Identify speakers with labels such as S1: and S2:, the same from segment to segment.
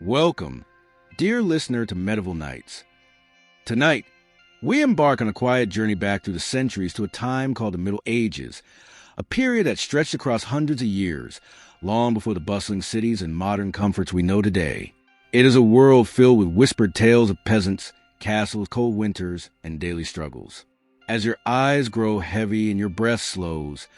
S1: Welcome, dear listener, to Medieval Nights. Tonight, we embark on a quiet journey back through the centuries to a time called the Middle Ages, a period that stretched across hundreds of years, long before the bustling cities and modern comforts we know today. It is a world filled with whispered tales of peasants, castles, cold winters, and daily struggles. As your eyes grow heavy and your breath slows,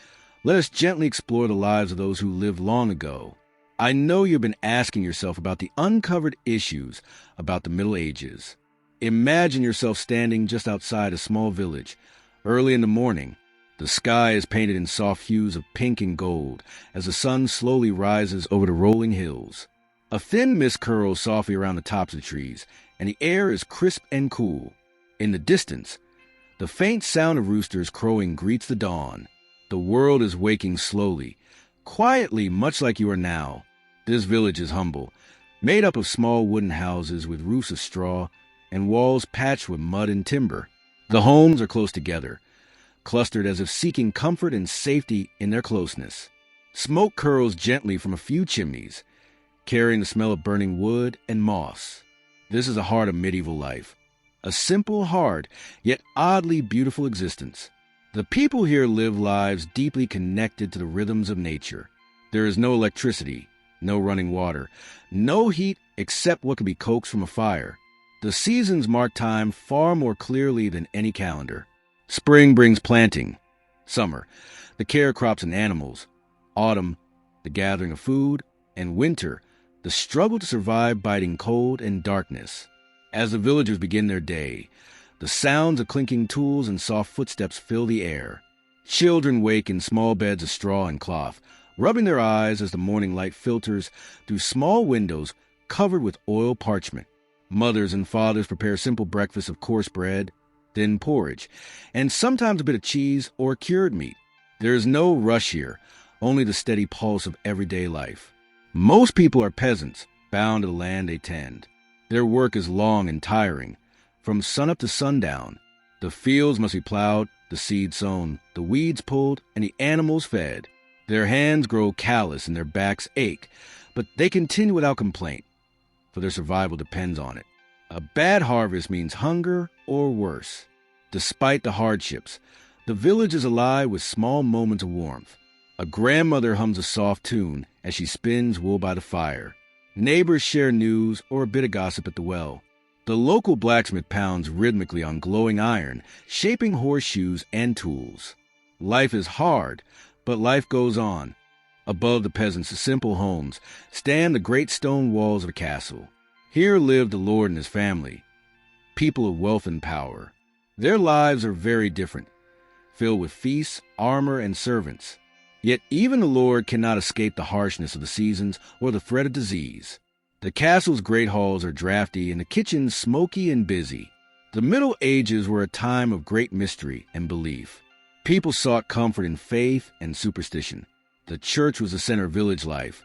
S1: let us gently explore the lives of those who lived long ago. I know you've been asking yourself about the uncovered issues about the Middle Ages. Imagine yourself standing just outside a small village, early in the morning. The sky is painted in soft hues of pink and gold as the sun slowly rises over the rolling hills. A thin mist curls softly around the tops of the trees, and the air is crisp and cool. In the distance, the faint sound of roosters crowing greets the dawn. The world is waking slowly, quietly, much like you are now. This village is humble, made up of small wooden houses with roofs of straw and walls patched with mud and timber. The homes are close together, clustered as if seeking comfort and safety in their closeness. Smoke curls gently from a few chimneys, carrying the smell of burning wood and moss. This is the heart of medieval life, a simple, hard, yet oddly beautiful existence. The people here live lives deeply connected to the rhythms of nature. There is no electricity, no running water, no heat except what can be coaxed from a fire. The seasons mark time far more clearly than any calendar. Spring brings planting. Summer, the care of crops and animals. Autumn, the gathering of food. And winter, the struggle to survive biting cold and darkness. As the villagers begin their day, the sounds of clinking tools and soft footsteps fill the air. Children wake in small beds of straw and cloth, rubbing their eyes as the morning light filters through small windows covered with oil parchment. Mothers and fathers prepare simple breakfasts of coarse bread, thin porridge, and sometimes a bit of cheese or cured meat. There is no rush here, only the steady pulse of everyday life. Most people are peasants, bound to the land they tend. Their work is long and tiring. From sunup to sundown, the fields must be plowed, the seed sown, the weeds pulled, and the animals fed. Their hands grow callous and their backs ache, but they continue without complaint, for their survival depends on it. A bad harvest means hunger or worse. Despite the hardships, the village is alive with small moments of warmth. A grandmother hums a soft tune as she spins wool by the fire. Neighbors share news or a bit of gossip at the well. The local blacksmith pounds rhythmically on glowing iron, shaping horseshoes and tools. Life is hard, but life goes on. Above the peasants' simple homes stand the great stone walls of a castle. Here lived the lord and his family, people of wealth and power. Their lives are very different, filled with feasts, armor, and servants. Yet even the lord cannot escape the harshness of the seasons or the threat of disease. The castle's great halls are drafty and the kitchens smoky and busy. The Middle Ages were a time of great mystery and belief. People sought comfort in faith and superstition. The church was the center of village life,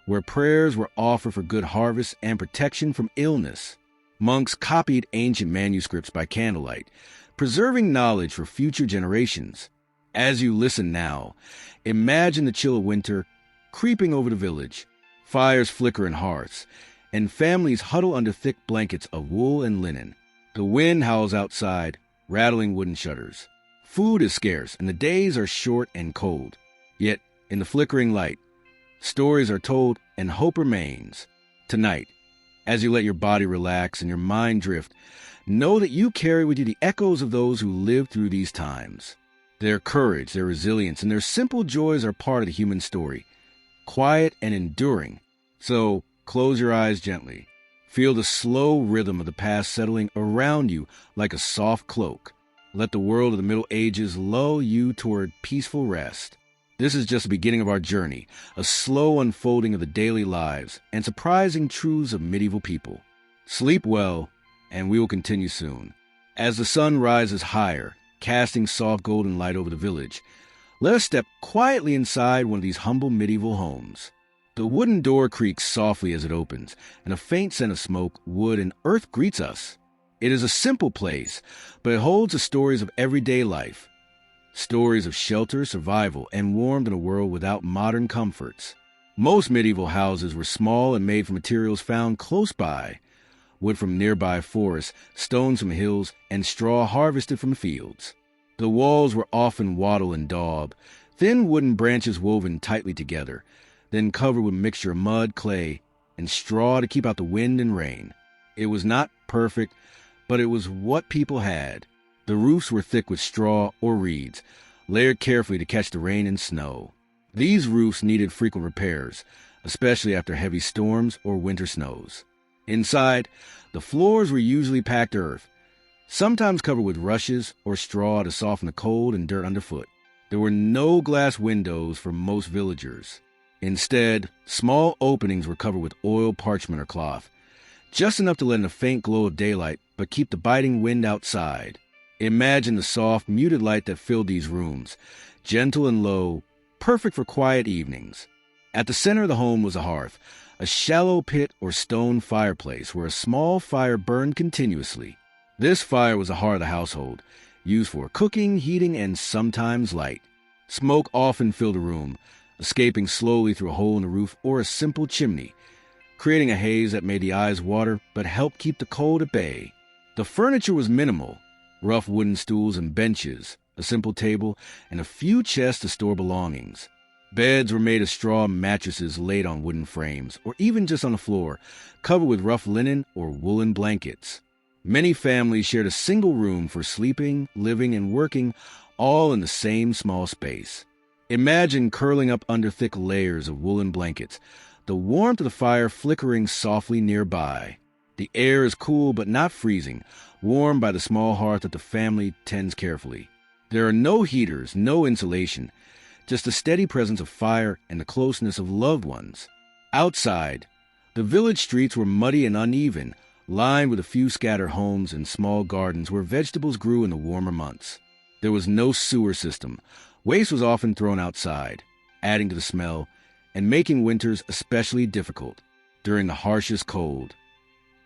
S1: where prayers were offered for good harvests and protection from illness. Monks copied ancient manuscripts by candlelight, preserving knowledge for future generations. As you listen now, imagine the chill of winter creeping over the village. Fires flicker in hearths, and families huddle under thick blankets of wool and linen. The wind howls outside, rattling wooden shutters. Food is scarce, and the days are short and cold. Yet, in the flickering light, stories are told and hope remains. Tonight, as you let your body relax and your mind drift, know that you carry with you the echoes of those who lived through these times. Their courage, their resilience, and their simple joys are part of the human story, quiet and enduring. So, close your eyes gently. Feel the slow rhythm of the past settling around you like a soft cloak. Let the world of the Middle Ages lull you toward peaceful rest. This is just the beginning of our journey, a slow unfolding of the daily lives and surprising truths of medieval people. Sleep well, and we will continue soon. As the sun rises higher, casting soft golden light over the village, let us step quietly inside one of these humble medieval homes. The wooden door creaks softly as it opens, and a faint scent of smoke, wood, and earth greets us. It is a simple place, but it holds the stories of everyday life. Stories of shelter, survival, and warmth in a world without modern comforts. Most medieval houses were small and made from materials found close by: wood from nearby forests, stones from hills, and straw harvested from fields. The walls were often wattle and daub, thin wooden branches woven tightly together, then covered with a mixture of mud, clay, and straw to keep out the wind and rain. It was not perfect, but it was what people had. The roofs were thick with straw or reeds, layered carefully to catch the rain and snow. These roofs needed frequent repairs, especially after heavy storms or winter snows. Inside, the floors were usually packed earth, sometimes covered with rushes or straw to soften the cold and dirt underfoot. There were no glass windows for most villagers. Instead, small openings were covered with oil, parchment, or cloth, just enough to let in a faint glow of daylight but keep the biting wind outside. Imagine the soft, muted light that filled these rooms, gentle and low, perfect for quiet evenings. At the center of the home was a hearth, a shallow pit or stone fireplace where a small fire burned continuously. This fire was the heart of the household, used for cooking, heating, and sometimes light. Smoke often filled the room, escaping slowly through a hole in the roof or a simple chimney, creating a haze that made the eyes water but helped keep the cold at bay. The furniture was minimal: rough wooden stools and benches, a simple table, and a few chests to store belongings. Beds were made of straw mattresses laid on wooden frames, or even just on the floor, covered with rough linen or woolen blankets. Many families shared a single room for sleeping, living, and working, all in the same small space. Imagine curling up under thick layers of woolen blankets, the warmth of the fire flickering softly nearby. The air is cool but not freezing, warmed by the small hearth that the family tends carefully. There are no heaters, no insulation, just the steady presence of fire and the closeness of loved ones. Outside, the village streets were muddy and uneven, lined with a few scattered homes and small gardens where vegetables grew in the warmer months. There was no sewer system. Waste was often thrown outside, adding to the smell and making winters especially difficult. During the harshest cold,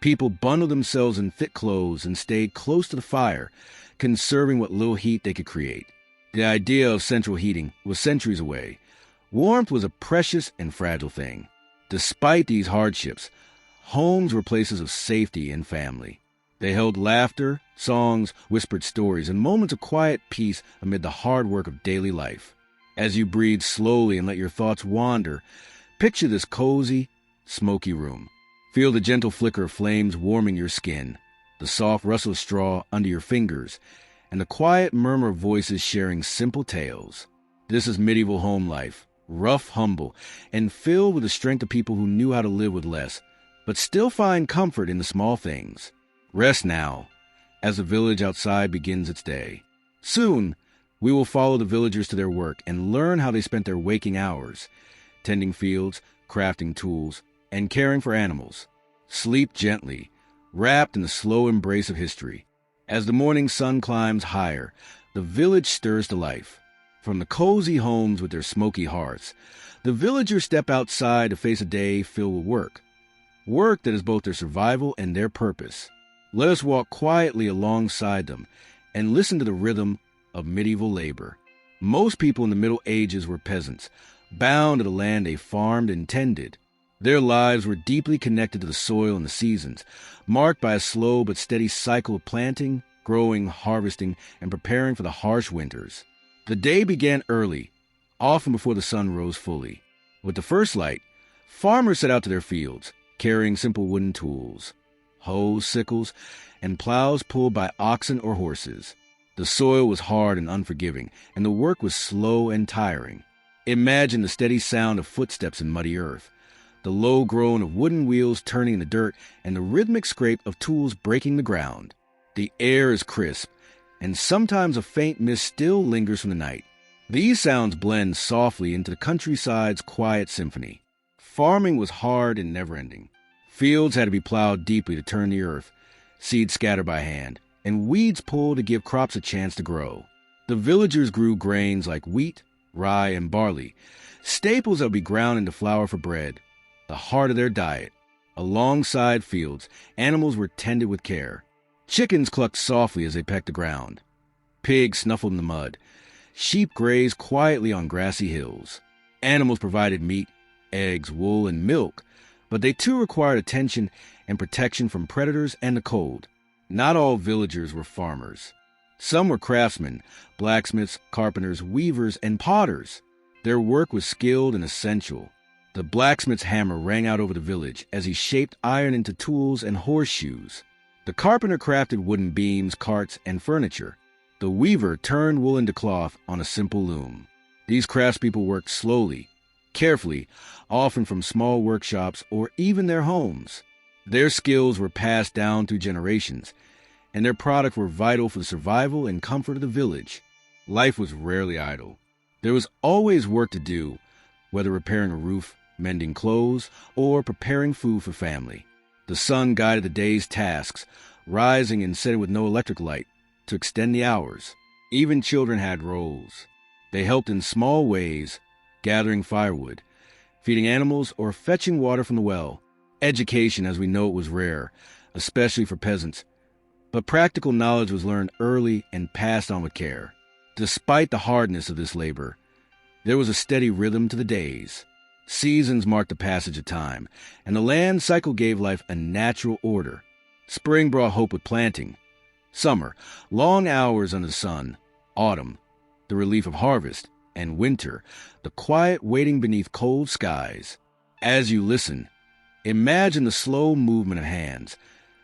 S1: people bundled themselves in thick clothes and stayed close to the fire, conserving what little heat they could create. The idea of central heating was centuries away. Warmth was a precious and fragile thing. Despite these hardships, homes were places of safety and family. They held laughter, songs, whispered stories, and moments of quiet peace amid the hard work of daily life. As you breathe slowly and let your thoughts wander, picture this cozy, smoky room. Feel the gentle flicker of flames warming your skin, the soft rustle of straw under your fingers, and the quiet murmur of voices sharing simple tales. This is medieval home life, rough, humble, and filled with the strength of people who knew how to live with less, but still find comfort in the small things. Rest now, as the village outside begins its day. Soon, we will follow the villagers to their work and learn how they spent their waking hours, tending fields, crafting tools, and caring for animals. Sleep gently, wrapped in the slow embrace of history. As the morning sun climbs higher, the village stirs to life. From the cozy homes with their smoky hearths, the villagers step outside to face a day filled with work. Work that is both their survival and their purpose. Let us walk quietly alongside them and listen to the rhythm of medieval labor. Most people in the Middle Ages were peasants, bound to the land they farmed and tended. Their lives were deeply connected to the soil and the seasons, marked by a slow but steady cycle of planting, growing, harvesting, and preparing for the harsh winters. The day began early, often before the sun rose fully. With the first light, farmers set out to their fields, carrying simple wooden tools, hoes, sickles, and plows pulled by oxen or horses. The soil was hard and unforgiving, and the work was slow and tiring. Imagine the steady sound of footsteps in muddy earth, the low groan of wooden wheels turning in the dirt, and the rhythmic scrape of tools breaking the ground. The air is crisp, and sometimes a faint mist still lingers from the night. These sounds blend softly into the countryside's quiet symphony. Farming was hard and never-ending. Fields had to be plowed deeply to turn the earth, seeds scattered by hand, and weeds pulled to give crops a chance to grow. The villagers grew grains like wheat, rye, and barley, staples that would be ground into flour for bread, the heart of their diet. Alongside fields, animals were tended with care. Chickens clucked softly as they pecked the ground. Pigs snuffled in the mud. Sheep grazed quietly on grassy hills. Animals provided meat, eggs, wool, and milk, but they too required attention and protection from predators and the cold. Not all villagers were farmers. Some were craftsmen, blacksmiths, carpenters, weavers, and potters. Their work was skilled and essential. The blacksmith's hammer rang out over the village as he shaped iron into tools and horseshoes. The carpenter crafted wooden beams, carts, and furniture. The weaver turned wool into cloth on a simple loom. These craftspeople worked slowly, carefully, often from small workshops or even their homes. Their skills were passed down through generations, and their products were vital for the survival and comfort of the village. Life was rarely idle. There was always work to do, whether repairing a roof, mending clothes, or preparing food for family. The sun guided the day's tasks, rising and setting with no electric light to extend the hours. Even children had roles. They helped in small ways, gathering firewood, feeding animals, or fetching water from the well. Education, as we know it, was rare, especially for peasants, but practical knowledge was learned early and passed on with care. Despite the hardness of this labor, there was a steady rhythm to the days. Seasons marked the passage of time, and the land cycle gave life a natural order. Spring brought hope with planting. Summer, long hours under the sun. Autumn, the relief of harvest. And winter, the quiet waiting beneath cold skies. As you listen, imagine the slow movement of hands,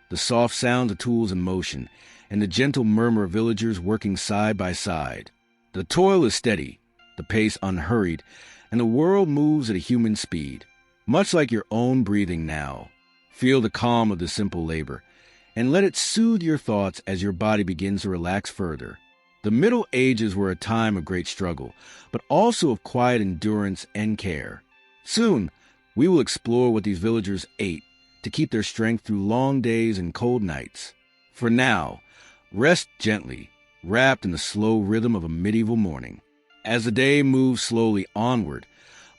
S1: the soft sounds of tools in motion, and the gentle murmur of villagers working side by side. The toil is steady, the pace unhurried, and the world moves at a human speed, much like your own breathing now. Feel the calm of the simple labor, and let it soothe your thoughts as your body begins to relax further. The Middle Ages were a time of great struggle, but also of quiet endurance and care. Soon, we will explore what these villagers ate to keep their strength through long days and cold nights. For now, rest gently, wrapped in the slow rhythm of a medieval morning. As the day moves slowly onward,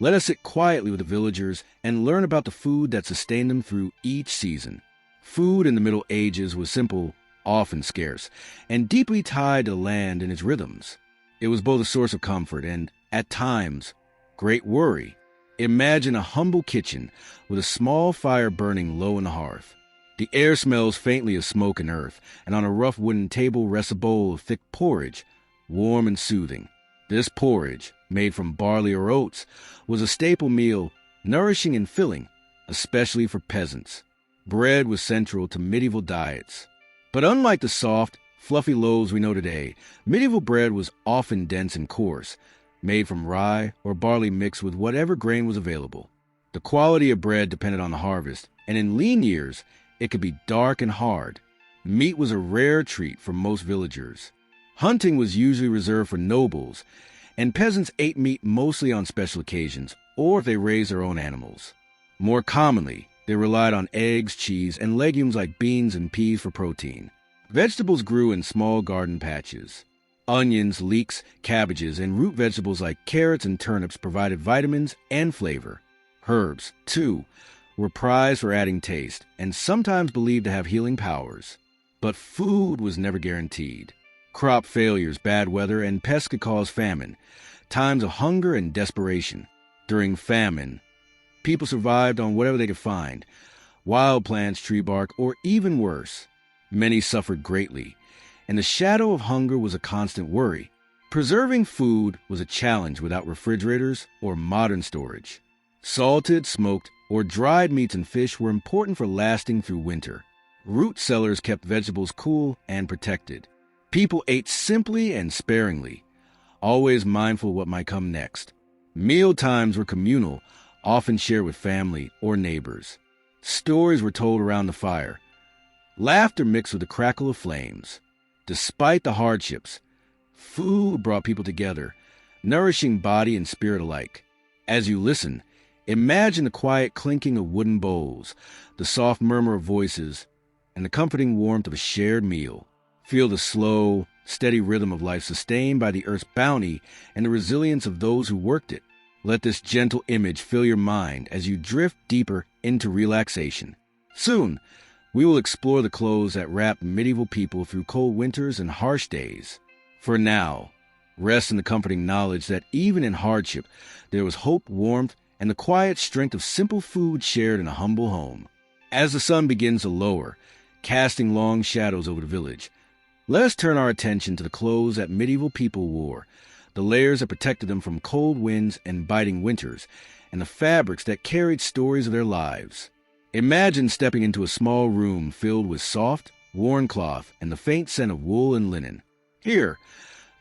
S1: let us sit quietly with the villagers and learn about the food that sustained them through each season. Food in the Middle Ages was simple, often scarce, and deeply tied to the land and its rhythms. It was both a source of comfort and, at times, great worry. Imagine a humble kitchen with a small fire burning low on the hearth. The air smells faintly of smoke and earth, and on a rough wooden table rests a bowl of thick porridge, warm and soothing. This porridge, made from barley or oats, was a staple meal, nourishing and filling, especially for peasants. Bread was central to medieval diets. But unlike the soft, fluffy loaves we know today, medieval bread was often dense and coarse, made from rye or barley mixed with whatever grain was available. The quality of bread depended on the harvest, and in lean years, it could be dark and hard. Meat was a rare treat for most villagers. Hunting was usually reserved for nobles, and peasants ate meat mostly on special occasions, or if they raised their own animals. More commonly, they relied on eggs, cheese, and legumes like beans and peas for protein. Vegetables grew in small garden patches. Onions, leeks, cabbages, and root vegetables like carrots and turnips provided vitamins and flavor. Herbs, too, were prized for adding taste, and sometimes believed to have healing powers. But food was never guaranteed. Crop failures, bad weather, and pests could cause famine, times of hunger and desperation. During famine, people survived on whatever they could find, wild plants, tree bark, or even worse. Many suffered greatly, and the shadow of hunger was a constant worry. Preserving food was a challenge without refrigerators or modern storage. Salted, smoked, or dried meats and fish were important for lasting through winter. Root cellars kept vegetables cool and protected. People ate simply and sparingly, always mindful of what might come next. Meal times were communal, often shared with family or neighbors. Stories were told around the fire. Laughter mixed with the crackle of flames. Despite the hardships, food brought people together, nourishing body and spirit alike. As you listen, imagine the quiet clinking of wooden bowls, the soft murmur of voices, and the comforting warmth of a shared meal. Feel the slow, steady rhythm of life sustained by the earth's bounty and the resilience of those who worked it. Let this gentle image fill your mind as you drift deeper into relaxation. Soon, we will explore the clothes that wrapped medieval people through cold winters and harsh days. For now, rest in the comforting knowledge that even in hardship, there was hope, warmth, and the quiet strength of simple food shared in a humble home. As the sun begins to lower, casting long shadows over the village, let us turn our attention to the clothes that medieval people wore, the layers that protected them from cold winds and biting winters, and the fabrics that carried stories of their lives. Imagine stepping into a small room filled with soft, worn cloth and the faint scent of wool and linen. Here,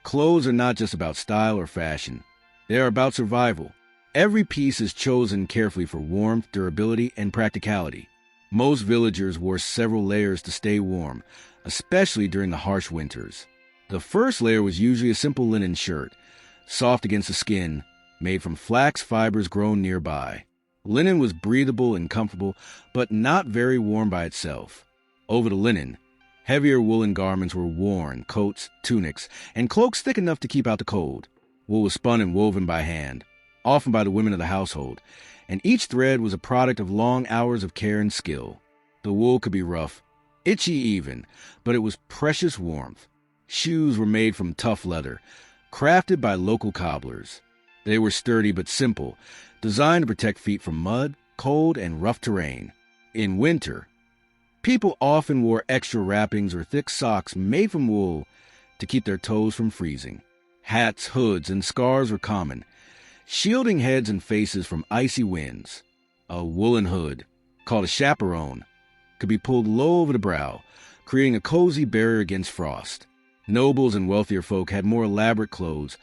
S1: clothes are not just about style or fashion. They are about survival. Every piece is chosen carefully for warmth, durability, and practicality. Most villagers wore several layers to stay warm, especially during the harsh winters. The first layer was usually a simple linen shirt, soft against the skin, made from flax fibers grown nearby. Linen was breathable and comfortable, but not very warm by itself. Over the linen, heavier woolen garments were worn, coats, tunics, and cloaks thick enough to keep out the cold. Wool was spun and woven by hand, often by the women of the household, and each thread was a product of long hours of care and skill. The wool could be rough, itchy even, but it was precious warmth. Shoes were made from tough leather, crafted by local cobblers. They were sturdy but simple, designed to protect feet from mud, cold, and rough terrain. In winter, people often wore extra wrappings or thick socks made from wool to keep their toes from freezing. Hats, hoods, and scarves were common, shielding heads and faces from icy winds. A woolen hood, called a chaperone, could be pulled low over the brow, creating a cozy barrier against frost. Nobles and wealthier folk had more elaborate clothes,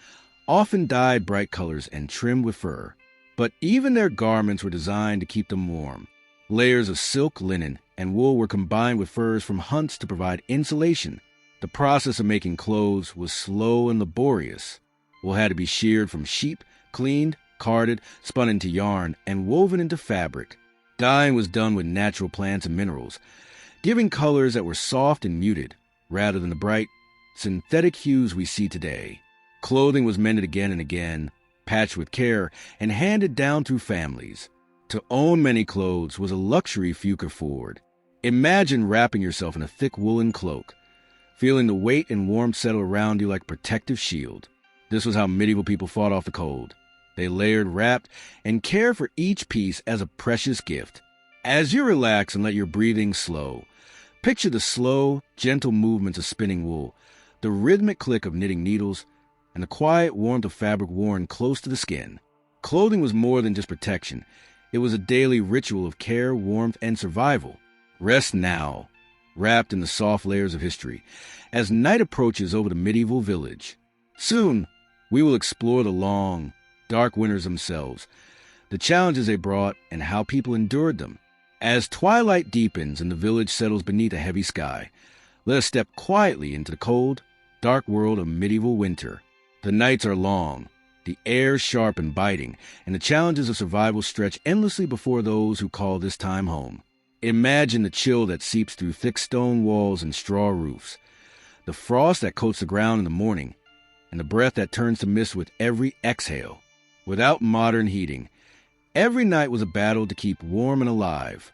S1: often dyed bright colors and trimmed with fur. But even their garments were designed to keep them warm. Layers of silk, linen, and wool were combined with furs from hunts to provide insulation. The process of making clothes was slow and laborious. Wool had to be sheared from sheep, cleaned, carded, spun into yarn, and woven into fabric. Dyeing was done with natural plants and minerals, giving colors that were soft and muted, rather than the bright, synthetic hues we see today. Clothing was mended again and again, patched with care, and handed down through families. To own many clothes was a luxury few could afford. Imagine wrapping yourself in a thick woolen cloak, feeling the weight and warmth settle around you like a protective shield. This was how medieval people fought off the cold. They layered, wrapped, and cared for each piece as a precious gift. As you relax and let your breathing slow, picture the slow, gentle movements of spinning wool, the rhythmic click of knitting needles, and the quiet warmth of fabric worn close to the skin. Clothing was more than just protection. It was a daily ritual of care, warmth, and survival. Rest now, wrapped in the soft layers of history, as night approaches over the medieval village. Soon, we will explore the long, dark winters themselves, the challenges they brought, and how people endured them. As twilight deepens and the village settles beneath a heavy sky, let us step quietly into the cold, dark world of medieval winter. The nights are long, the air sharp and biting, and the challenges of survival stretch endlessly before those who call this time home. Imagine the chill that seeps through thick stone walls and straw roofs, the frost that coats the ground in the morning, and the breath that turns to mist with every exhale. Without modern heating, every night was a battle to keep warm and alive.